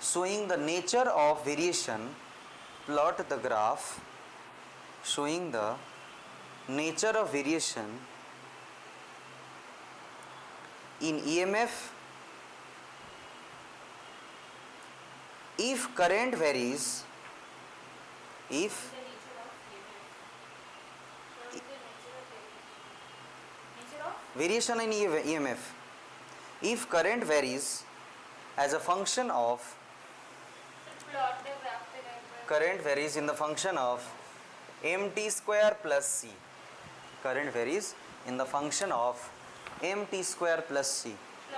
showing the nature of variation. Plot the graph showing the nature of variation in EMF if current varies, if the nature of EMF. What is the nature of variation? Nature of variation in EMF if current varies as a function of plot the graph पे गए current varies in the function of mt square plus c. Current varies in the function of mt square plus c.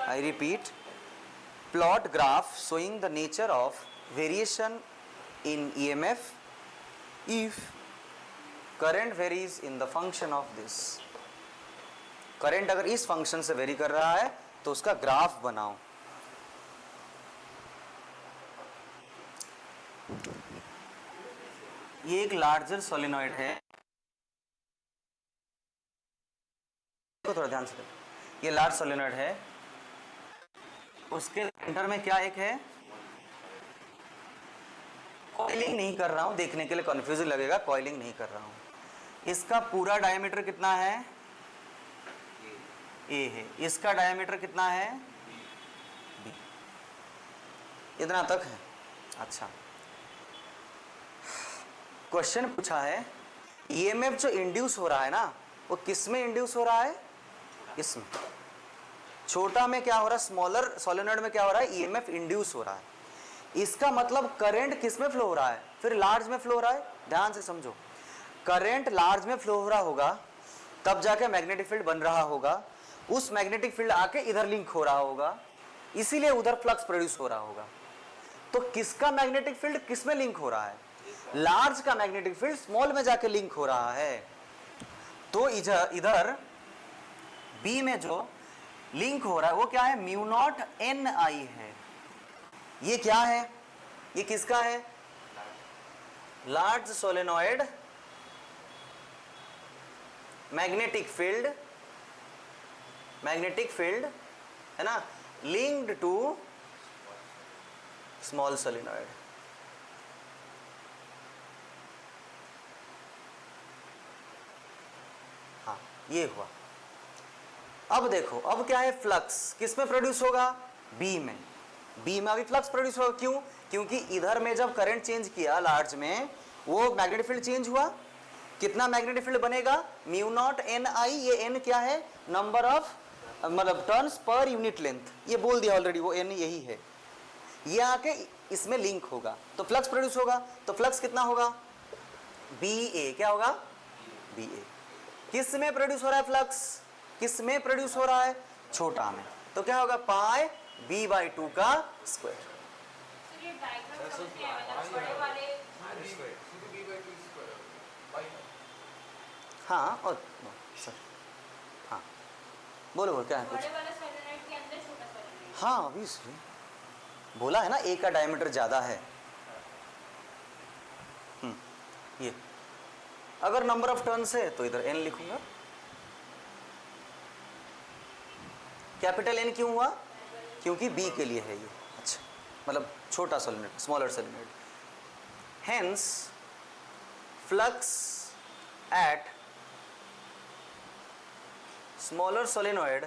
I repeat, plot graph showing the nature of variation in EMF if current varies in the function of this. Current अगर इस function से very कर रहा है तो उसका graph बनाओ. ये एक लार्जर सोलेनॉइड है, थोड़ा ध्यान से देखो. ये लार्ज सोलेनॉइड है, उसके सेंटर में क्या एक है, कॉइलिंग नहीं कर रहा हूं, देखने के लिए कंफ्यूजन लगेगा, कॉइलिंग नहीं कर रहा हूं. इसका पूरा डायमीटर कितना है, ए है. इसका डायमीटर कितना है, बी. इतना तक है. अच्छा, क्वेश्चन पूछा है ईएमएफ जो इंड्यूस हो रहा है ना, वो किस में इंड्यूस हो रहा है, इसमें. छोटा में क्या हो रहा है, स्मॉलर सोलेनॉइड में क्या हो रहा है, ईएमएफ इंड्यूस हो रहा है. इसका मतलब करंट किस में फ्लो हो रहा है, फिर लार्ज में फ्लो हो रहा है. ध्यान से समझो, करंट लार्ज में फ्लो हो रहा होगा तब जाके मैग्नेटिक फील्ड बन रहा होगा. उस मैग्नेटिक फील्ड आके इधर लिंक हो रहा होगा, इसीलिए उधर फ्लक्स प्रोड्यूस हो रहा होगा. तो किसका मैग्नेटिक फील्ड किस में लिंक हो रहा है, लार्ज का मैग्नेटिक फील्ड स्मॉल में जाके लिंक हो रहा है. तो इधर बी में जो लिंक हो रहा है वो क्या है, म्यू नॉट एन आई है. ये क्या है, ये किसका है, लार्ज सोलेनॉइड मैग्नेटिक फील्ड है ना, लिंक्ड टू स्मॉल सोलेनॉइड. हाँ, ये हुआ. अब देखो, अब क्या है, फ्लक्स किस में प्रोड्यूस होगा, बी में. बी में अभी फ्लक्स प्रोड्यूस होगा. क्यों, क्योंकि इधर में जब करंट चेंज किया लार्ज में, वो मैग्नेटिक फील्ड चेंज हुआ. कितना मैग्नेटिक फील्ड बनेगा, म्यू नॉट एन आई. ये एन क्या है, नंबर ऑफ मतलब टर्न्स पर यूनिट लेंथ. ये बोल दिया ऑलरेडी, वो एन यही है. ये आके इसमें लिंक होगा तो फ्लक्स प्रोड्यूस होगा. तो फ्लक्स कितना होगा, बी ए. क्या होगा, बी ए. किस में प्रोड्यूस हो रहा है फ्लक्स, किस में प्रोड्यूस हो रहा है, छोटा में, तो क्या होगा पाई b/2 का स्क्वायर। सर ये डायग्राम समझ नहीं आया, मतलब बड़े वाले हाँ और सर हाँ बोलो बोलो क्या है कुछ। बड़े वाले सोलेनॉइड के अंदर छोटा सोलेनॉइड। हाँ ऑब्वियसली बोला है ना ए का डायमीटर ज्यादा है। ये अगर नंबर ऑफ टर्न्स है तो इधर n लिखूंगा। कैपिटल N क्यों हुआ, क्योंकि B के लिए है ये, अच्छा मतलब छोटा solenoid, smaller solenoid. Hence flux at smaller solenoid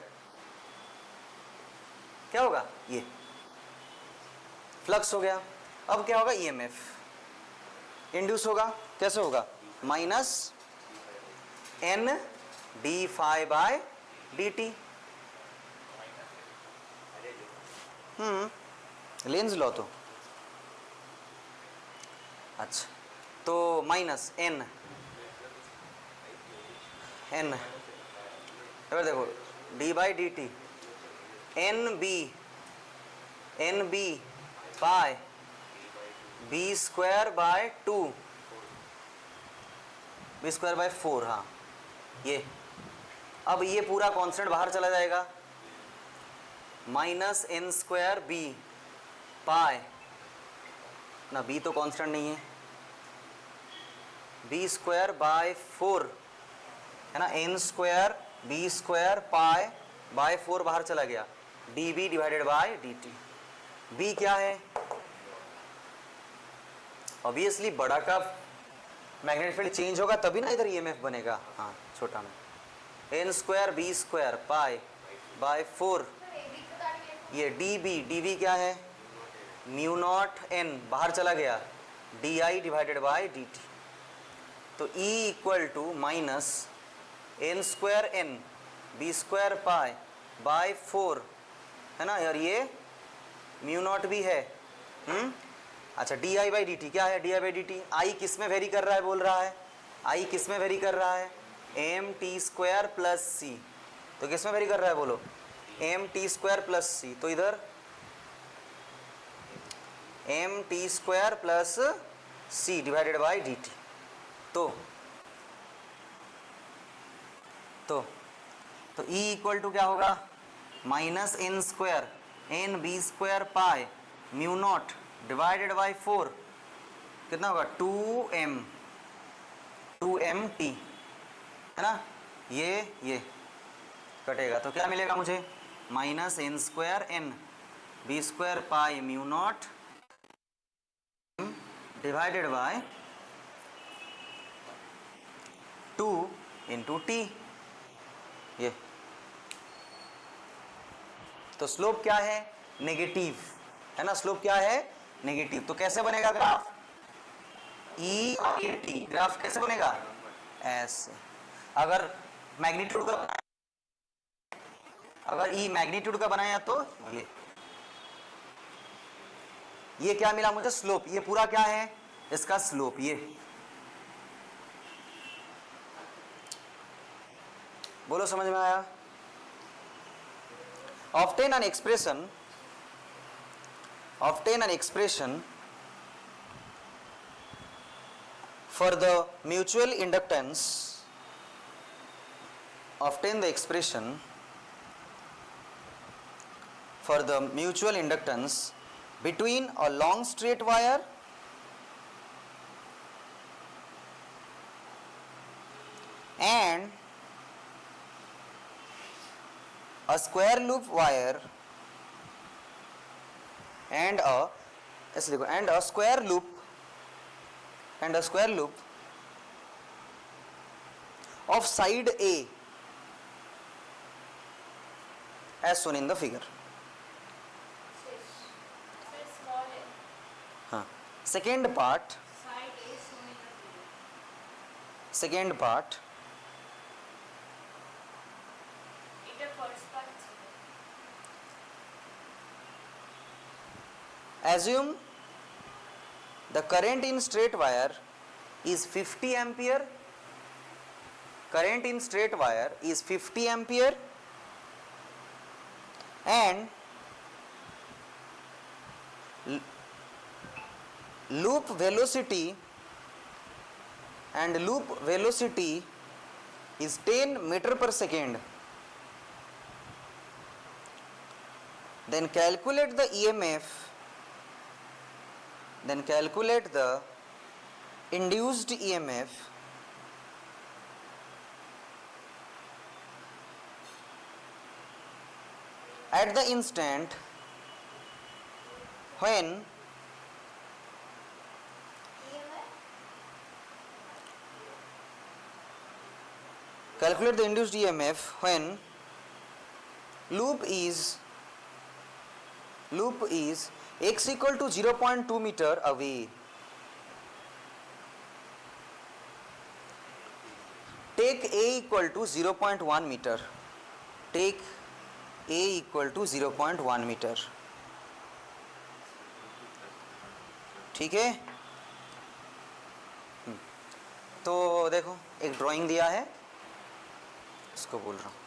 क्या होगा, ये फ्लक्स हो गया। अब क्या होगा, ईएमएफ इंड्यूस होगा, कैसे होगा, minus n D phi by D T. Lenz law तो अच्छा, तो माइनस n देखो d by D T N B pi B square by 2 B square by 4। हाँ ये अब ये पूरा कांस्टेंट बाहर चला जाएगा, माइनस एन स्क्वायर बी पाई ना, बी तो कांस्टेंट नहीं है, बी स्क्वायर बाय 4 है ना, N square B square pi by 4 बाहर चला गया, D B divided by D T. B क्या है, ऑब्वियसली बड़ा का मैग्नेटिक फील्ड चेंज होगा तभी ना इधर ईएमएफ बनेगा। हाँ छोटा में N square B square pi by 4, ये डी बी क्या है, म्यू नॉट एन बाहर चला गया, D I divided by D T. तो E equal to minus N square N B square pi by 4 है ना, और ये म्यू नॉट भी है। अच्छा D I by D T क्या है, D I by D T, I किस में वेरी कर रहा है, बोल रहा है आई किस में वेरी कर रहा है, M T square plus C. तो किस में वेरी कर रहा है बोलो, M T square plus C. तो इधर M T square plus C divided by D T. तो E इक्वल टू क्या होगा, minus N square N B square pi mu not divided by 4 कितना होगा, 2m टी है ना, ये कटेगा तो क्या मिलेगा मुझे, minus N square N B square pi mu not divided by 2 into T. ये तो स्लोप क्या है, नेगेटिव है ना, स्लोप क्या है, नेगेटिव। तो कैसे बनेगा ग्राफ, E और टी ग्राफ कैसे बनेगा, ऐसे। अगर मैग्नीट्यूड का, अगर E मैग्नीट्यूड का बनाया तो ये क्या मिला मुझे, स्लोप। ये पूरा क्या है, इसका स्लोप। ये बोलो समझ में आया। Obtain an expression for the mutual inductance, obtain the expression for the mutual inductance between a long straight wire and a square loop wire and a square loop of side A as shown in the figure. Sir, small है, हाँ second part side A shown in the figure. second part এটা first part ছিল। assume the current in straight wire is 50 ampere, current in straight wire is 50 ampere and loop velocity is 10 meter per second. Then calculate the EMF, then calculate the induced EMF at the instant when calculate the induced EMF when loop is x equal to 0.2 meter away. Take A equal to 0.1 meter. Take A equal to 0.1 meter. ठीक है? तो देखो एक drawing दिया है, इसको बोल रहा हूँ.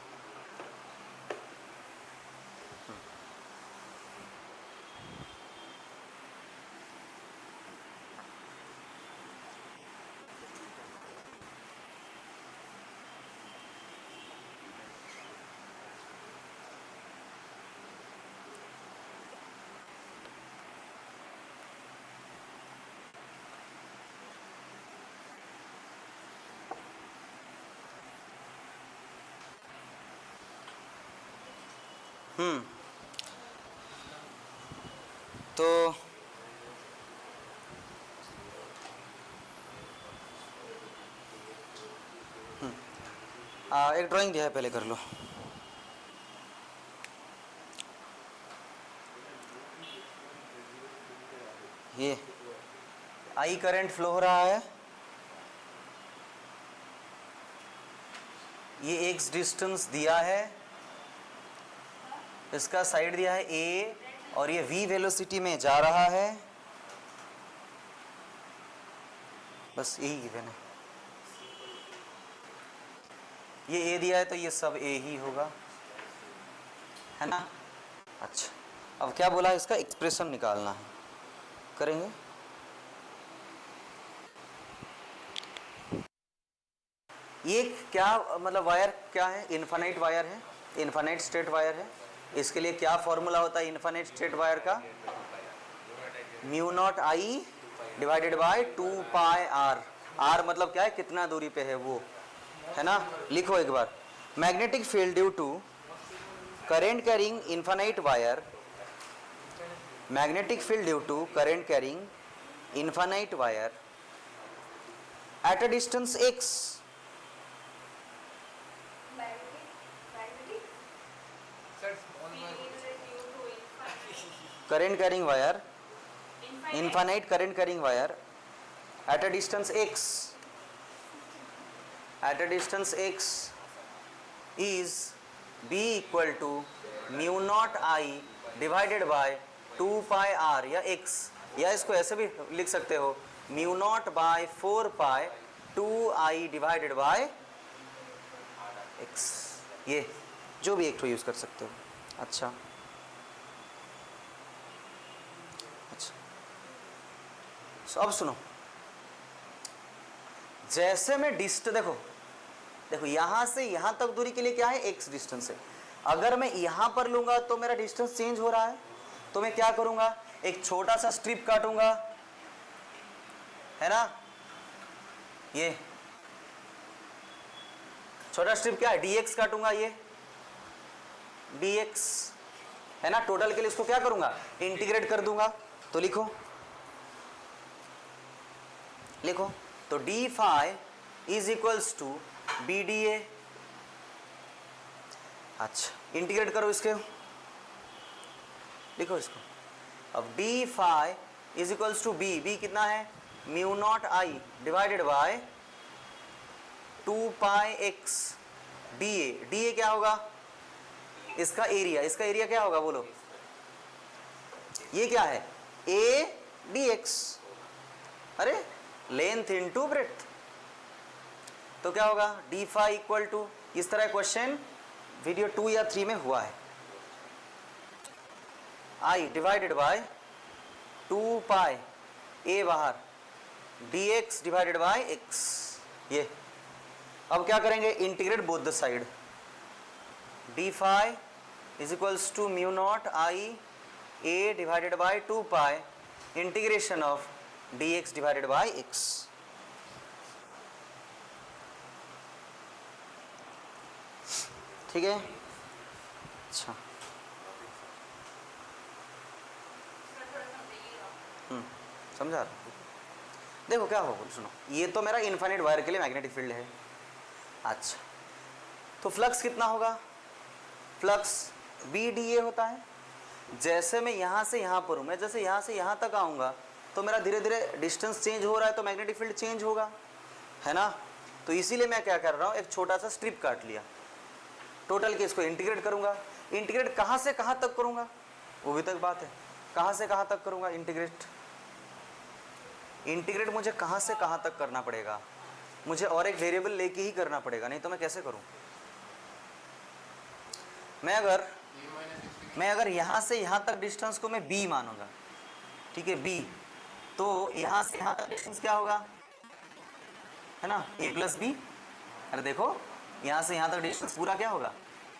तो एक ड्राइंग दिया है, पहले कर लो. ये आई करंट फ्लो हो रहा है, ये एक्स डिस्टेंस दिया है, इसका साइड दिया है ए, और ये v वेलोसिटी में जा रहा है. बस यही गिवन है. ये a दिया है तो ये सब a ही होगा, है ना. अच्छा, अब क्या बोला, इसका एक्सप्रेशन निकालना है, करेंगे. ये क्या मतलब वायर क्या है, इनफाइनाइट वायर है, इनफाइनाइट स्ट्रेट वायर है. इसके लिए क्या फॉर्मूला होता है इनफाइनाइट स्ट्रेट वायर का, mu not I divided by 2 pi R. R मतलब क्या है, कितना दूरी पे है वो, है ना. लिखो एक बार, magnetic field due to current carrying infinite wire, magnetic field due to current carrying infinite wire at a distance x. current carrying wire, infinite current carrying wire at a distance x, at a distance x is b equal to mu naught I divided by 2 pi r या x, या इसको ऐसे भी लिख सकते हो mu naught by 4 pi 2 I divided by x. ये जो भी एक तो यूज कर सकते हो. अच्छा, अब सुनो, जैसे मैं देखो यहां से यहां तक दूरी के लिए क्या है, x डिस्टेंस है. अगर मैं यहां पर लूंगा तो मेरा डिस्टेंस चेंज हो रहा है, तो मैं क्या करूंगा, एक छोटा सा स्ट्रिप काटूंगा, है ना. ये छोटा स्ट्रिप क्या है, dx काटूंगा, ये dx है ना. टोटल के लिए इसको क्या करूंगा, इंटीग्रेट कर दूंगा. तो लिखो तो d phi is equals to B D A. अच्छा, इंटीग्रेट करो इसके, लिखो इसको. अब d phi is equals to b कितना है, mu not I divided by 2 pi X D A क्या होगा, इसका एरिया क्या होगा बोलो, ये क्या है, a dx. अरे लेंथ इनटू ब्रेड्थ. तो क्या होगा डी फाई इक्वल टू, इस तरह क्वेश्चन वीडियो 2 या 3 में हुआ है, आई डिवाइडेड बाय 2 पाई ए बाहर dx डिवाइडेड बाय x। ये अब क्या करेंगे, integrate both the side, D phi is equals to mu not I A divided by 2 pi integration of dx divided by x। ठीक है, अच्छा समझा रहा हूँ। देखो क्या होगा, सुनो, ये तो मेरा इनफाइनाइट वायर के लिए मैग्नेटिक फील्ड है। अच्छा, तो फ्लक्स कितना होगा, फ्लक्स बी डी ए होता है। जैसे मैं यहाँ से यहाँ पर हूँ, मैं जैसे यहाँ से यहाँ तक आऊँगा तो मेरा धीरे धीरे डिस्टेंस चेंज हो रहा है, तो मैग्नेटिक फील्ड चेंज होगा, है ना। तो इसीलिए मैं क्या कर रहा हूँ, एक छोटा सा स्ट्रिप काट लिया, टोटल के इसको इंटीग्रेट करूँगा। इंटीग्रेट कहाँ से कहाँ तक करूँगा, वो भी तक बात है, कहाँ से कहाँ तक करूँगा इंटीग्रेट। इंटीग्रेट मुझे कहाँ से कहाँ तक करना पड़ेगा, मुझे और एक वेरिएबल लेके ही करना पड़ेगा, नहीं तो मैं कैसे करूँ। मैं अगर यहाँ से यहाँ तक डिस्टेंस को मैं b मानूंगा, ठीक है b, तो यहाँ से यहाँ तक डिस्टेंस क्या होगा, है ना, a प्लस बी। अरे देखो यहाँ से यहाँ तक डिस्टेंस पूरा क्या होगा,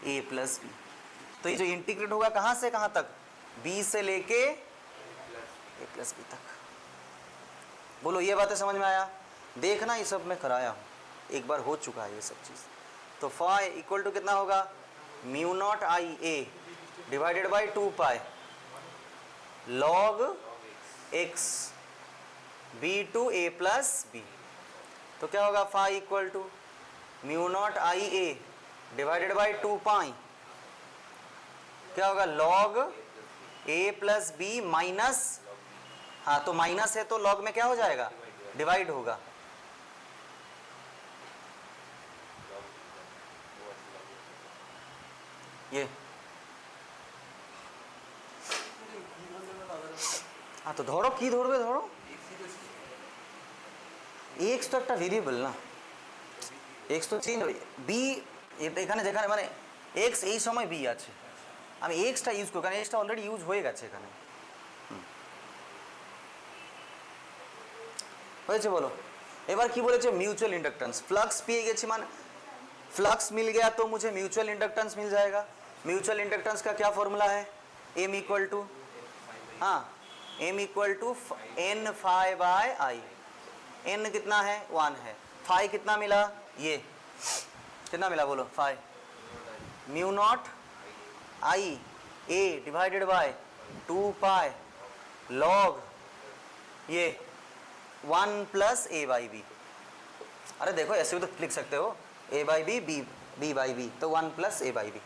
a प्लस बी। तो ये जो इंटीग्रेट होगा कहाँ से कहाँ तक, b से लेके a प्लस बी तक। बोलो ये बातें समझ में आया। देखना ये सब मैं कराया हूँ, एक बार हो चुका है ये सब चीज़। तो फाई इक्वल टू कितना होगा, mu not I A divided by 2 pi log X B to A plus B. तो क्या होगा, phi equal to mu not I A divided by 2 pi, क्या होगा log A plus B minus, हाँ तो minus है तो लॉग में क्या हो जाएगा, डिवाइड होगा। ये हाँ তো ধরো কি ধরবে, ধরো এক্স তো একটা ভেরিয়েবল না, এক্স তো চেঞ্জ হয়, বি এখানে যেখানে মানে এক্স এই সময় বি আছে, আমি এক্সটা ইউজ করি কারণ এক্সটা অলরেডি ইউজ হয়ে গেছে এখানে। হয়েছে বলো। এবার কি বলেছে, म्यूचुअल इंडक्टेंस, फ्लक्स পেয়ে গেছি মানে फ्लक्स मिल गया तो मुझे म्यूचुअल इंडक्टेंस मिल जाएगा। म्यूचुअल इंडक्टेंस का क्या फॉर्मूला है, एम इक्वल टू, हाँ M equal to N phi by I. N कितना है, 1 है, फाई कितना मिला, ये कितना मिला बोलो, phi mu not I A divided by 2 pi log ये 1 प्लस ए बाई बी। अरे देखो ऐसे भी तो लिख सकते हो, A by B B B by B, तो 1 प्लस ए बाई बी,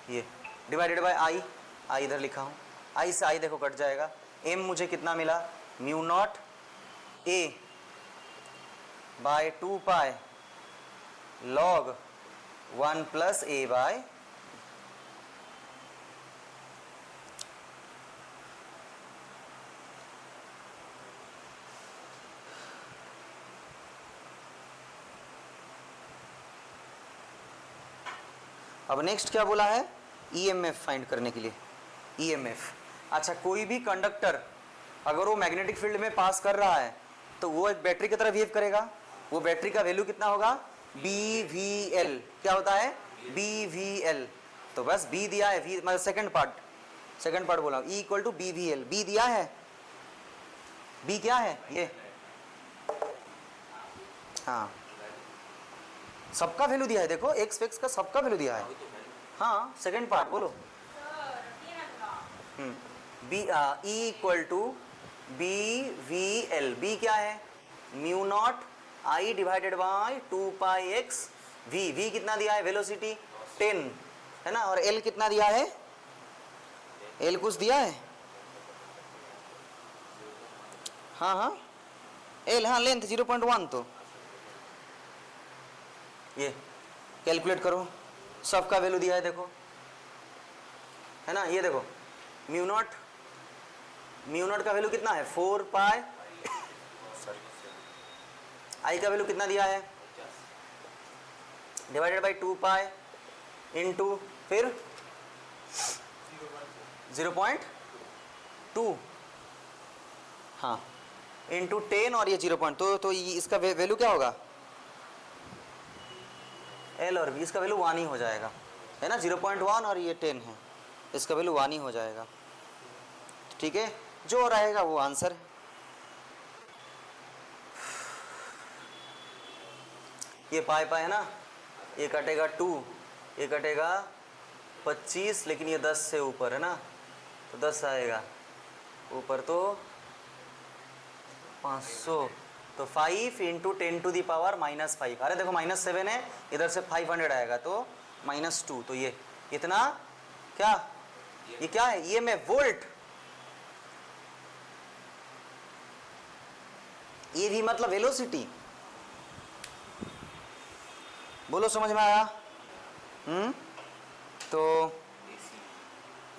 ये डिवाइडेड बाय आई, आई इधर लिखा हूँ, आई से आई देखो कट जाएगा। एम मुझे कितना मिला, mu not A by 2 pi log 1 plus A by, अब नेक्स्ट क्या बोला है, ईएमएफ फाइंड करने के लिए। ईएमएफ, अच्छा कोई भी कंडक्टर अगर वो मैग्नेटिक फील्ड में पास कर रहा है तो वो एक बैटरी की तरह बिहेव करेगा। वो बैटरी का वैल्यू कितना होगा, BVL, क्या होता है BVL। तो बस B दिया है, V मतलब सेकंड पार्ट बोला, E equal to BVL, B दिया है, B क्या है ये, हाँ सबका वैल्यू दिया है, देखो एक्स वेक्स का सबका वैल्यू दिया है, हाँ सेकंड पार्ट बोलो, B E equal to BVL, B क्या है mu not I divided by 2 pi X, V कितना दिया है, वेलोसिटी 10 है ना, और L कितना दिया है, L कुछ दिया है, हाँ L, हाँ लेंथ 0.1, तो ये कैलकुलेट करो, सबका वैल्यू दिया है देखो, है ना। ये देखो म्यू नॉट का वैल्यू कितना है 4 पाई, आई का वैल्यू कितना दिया है, डिवाइडेड बाई 2 पाई इंटू फिर 0.2, हाँ, इंटू 10 और ये 0.2, तो इसका वैल्यू क्या होगा, एल और बी, इसका वैल्यू 1 ही हो जाएगा, है ना, 0.1 और ये 10 है, इसका वैल्यू 1 ही हो जाएगा। ठीक है, जो रहेगा वो आंसर है। ये पाई पाई है ना, ये कटेगा 2, ये कटेगा 25, लेकिन ये 10 से ऊपर है ना, तो 10 आएगा ऊपर, तो 500, तो 5 इंटू 10 टू दी पावर -5, अरे देखो -7 है, इधर से 500 आएगा तो -2, तो ये इतना क्या, ये क्या है, ये में वोल्ट, ये भी मतलब वेलोसिटी। बोलो समझ में आया? तो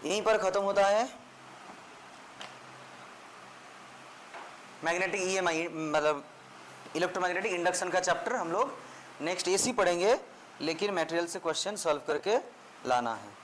यहीं पर खत्म होता है मैग्नेटिक ईएमआई, मतलब इलेक्ट्रोमैग्नेटिक इंडक्शन का चैप्टर। हम लोग नेक्स्ट एसी पढ़ेंगे, लेकिन मटेरियल से क्वेश्चन सॉल्व करके लाना है।